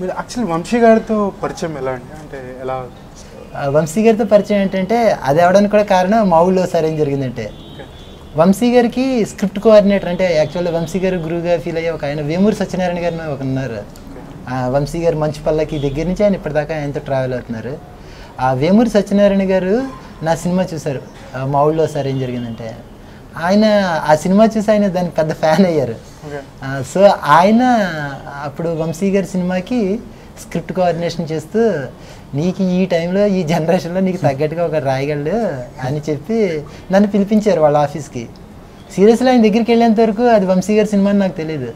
మీరు యాక్చువల్లీ వంశీ గారితో పరిచయం ఎలా అండి? అంటే ఎలా? వంశీ గారితో పరిచయం ఏంటంటే అది అవడానికి కూడా కారణం మా ఊళ్ళో ఒకసారి ఏం జరిగిందంటే, వంశీ గారికి స్క్రిప్ట్ కోఆర్డినేటర్ అంటే యాక్చువల్గా వంశీ గారు గురువుగా ఫీల్ అయ్యే ఒక ఆయన వేమూరి సత్యనారాయణ గారిని ఒక ఉన్నారు. వంశీ గారు మంచు పల్లకి దగ్గర నుంచి ఆయన ఇప్పటిదాకా ఆయనతో ట్రావెల్ అవుతున్నారు. ఆ వేమూరి సత్యనారాయణ గారు నా సినిమా చూశారు. మా ఊళ్ళో ఒకసారి ఏం జరిగిందంటే, ఆయన ఆ సినిమా చూసి ఆయన దానికి పెద్ద ఫ్యాన్ అయ్యారు. సో ఆయన అప్పుడు వంశీ గారి సినిమాకి స్క్రిప్ట్ కోఆర్డినేషన్ చేస్తూ, నీకు ఈ టైంలో ఈ జనరేషన్లో నీకు తగ్గట్టుగా ఒక రాయగలడు అని చెప్పి నన్ను పిలిపించారు వాళ్ళ ఆఫీస్కి. సీరియస్లీ ఆయన దగ్గరికి వెళ్ళేంత వరకు అది వంశీ గారి సినిమా అని నాకు తెలియదు.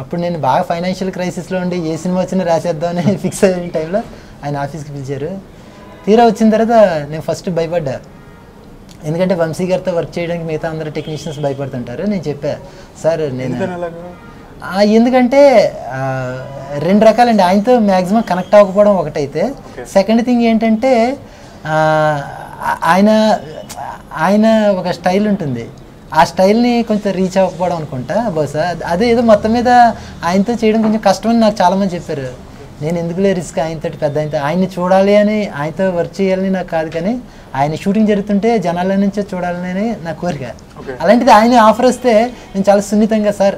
అప్పుడు నేను బాగా ఫైనాన్షియల్ క్రైసిస్లో ఉండి ఏ సినిమా వచ్చినా రాసేద్దామని ఫిక్స్ అయిన టైంలో ఆయన ఆఫీస్కి పిలిచారు. తీరా వచ్చిన తర్వాత నేను ఫస్ట్ భయపడ్డా, ఎందుకంటే వంశీ గారితో వర్క్ చేయడానికి మిగతా అందరూ టెక్నీషియన్స్ భయపడుతుంటారు. నేను చెప్పా, సార్ నేను ఎందుకంటే రెండు రకాలండి, ఆయనతో మ్యాక్సిమం కనెక్ట్ అవ్వకపోవడం ఒకటైతే, సెకండ్ థింగ్ ఏంటంటే ఆయన ఒక స్టైల్ ఉంటుంది, ఆ స్టైల్ని కొంచెం రీచ్ అవ్వకపోవడం అనుకుంటా బహుశా. అదే ఏదో మొత్తం మీద ఆయనతో చేయడం కొంచెం కష్టమని నాకు చాలామంది చెప్పారు. నేను ఎందుకులే రిస్క్ ఆయనతో పెద్ద ఆయన్ని చూడాలి అని, ఆయనతో వర్క్ చేయాలని నాకు కాదు, కానీ ఆయన షూటింగ్ జరుగుతుంటే జనాల నుంచే చూడాలని నా కోరిక. అలాంటిది ఆయన ఆఫర్ వస్తే నేను చాలా సున్నితంగా, సార్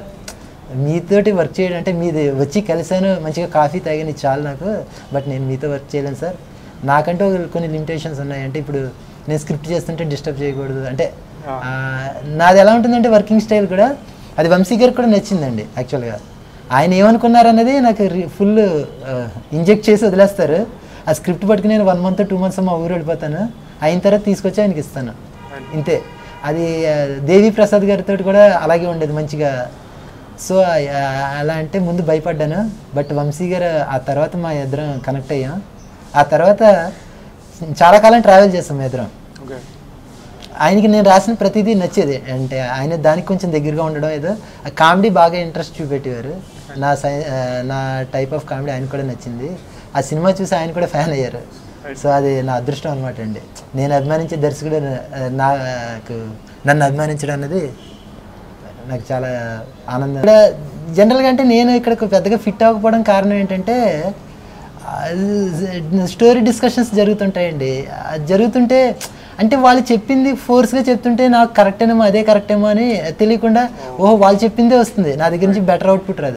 మీతోటి వర్క్ చేయడం అంటే మీది వచ్చి కలిసాను, మంచిగా కాఫీ తాగాను చాలు నాకు, బట్ నేను మీతో వర్క్ చేయలేను సార్, నాకంటూ కొన్ని లిమిటేషన్స్ ఉన్నాయి. అంటే ఇప్పుడు నేను స్క్రిప్ట్ చేస్తుంటే డిస్టర్బ్ చేయకూడదు అంటే. నాది ఎలా ఉంటుందంటే వర్కింగ్ స్టైల్ కూడా, అది వంశీ గారికి కూడా నచ్చిందండి. యాక్చువల్గా ఆయన ఏమనుకున్నారన్నది నాకు ఫుల్ ఇంజెక్ట్ చేసి వదిలేస్తారు. ఆ స్క్రిప్ట్ పట్టుకుని నేను 1 month 2 months మా ఊరు వెళ్ళిపోతాను, అయిన తర్వాత తీసుకొచ్చి ఆయనకి ఇస్తాను, ఇంతే. అది దేవి ప్రసాద్ గారితో కూడా అలాగే ఉండేది మంచిగా. సో అలా అంటే ముందు భయపడ్డాను, బట్ వంశీ గారు ఆ తర్వాత మా ఇద్దరం కనెక్ట్ అయ్యాం. ఆ తర్వాత చాలా కాలం ట్రావెల్ చేస్తాం మా ఇద్దరం. ఆయనకి నేను రాసిన ప్రతిదీ నచ్చేది, అంటే ఆయన దానికి కొంచెం దగ్గరగా ఉండడం, ఏదో కామెడీ బాగా ఇంట్రెస్ట్ చూపెట్టేవారు. నా టైప్ ఆఫ్ కామెడీ ఆయన కూడా నచ్చింది. ఆ సినిమా చూసి ఆయన కూడా ఫ్యాన్ అయ్యారు. సో అది నా అదృష్టం అనమాట అండి. నేను అభిమానించే దర్శకుడు నన్ను అభిమానించడం అనేది నాకు చాలా ఆనందం. ఇక్కడ జనరల్గా అంటే నేను ఇక్కడ పెద్దగా ఫిట్ అవ్వకపోవడం కారణం ఏంటంటే, స్టోరీ డిస్కషన్స్ జరుగుతుంటాయండి. జరుగుతుంటే అంటే వాళ్ళు చెప్పింది ఫోర్స్గా చెప్తుంటే నాకు కరెక్ట్ ఏమో, అదే కరెక్ట్ ఏమో అని తెలియకుండా, ఓహో వాళ్ళు చెప్పిందే వస్తుంది, నా దగ్గర నుంచి బెటర్ అవుట్పుట్ రాదు.